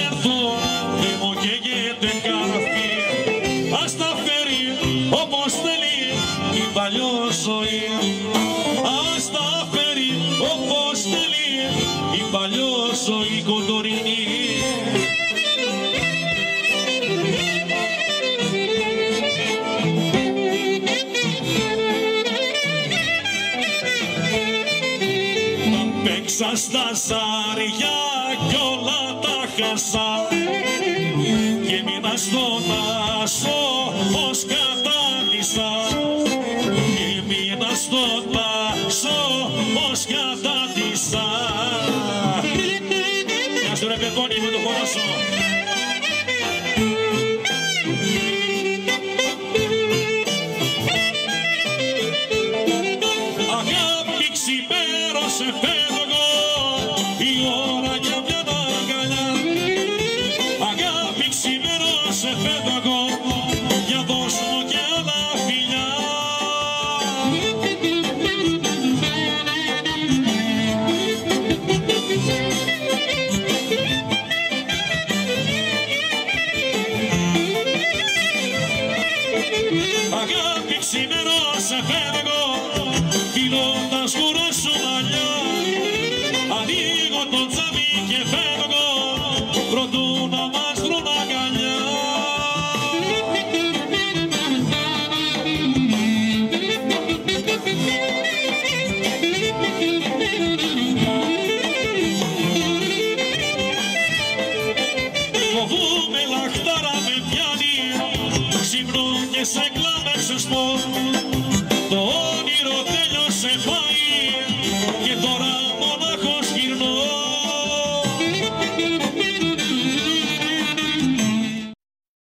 έρθω, δεν μου καίγεται καρφί. Ας τα φέρει όπως θέλει η παλιό ζωή. Ας τα φέρει όπως θέλει η παλιό ζωή κοντορινή. Παίξα στα ζάρια κι όλα τα χάσα και μείνα στον άσο πως κατάντησα. Και μείνα στον άσο πως κατάντησα. Μια στο ρε παιδόνι με το χωράσω. Αγάπη ξημέρωσε φεύγω η ώρα για μια αγκαλιά. Αγάπη ξημέρωσε φεύγω για δώσ' μου κι άλλα φιλιά. Αγάπη ξημέρωσε φεύγω φιλώντας κουρά σου μαλλιά. Ανοίγω το τζάμι και φεύγω προτού να μας βρουν αγκαλιά. Φοβούμαι λαχτάρα με πιάνει, ξυπνώ και σε κλάμεξες πω.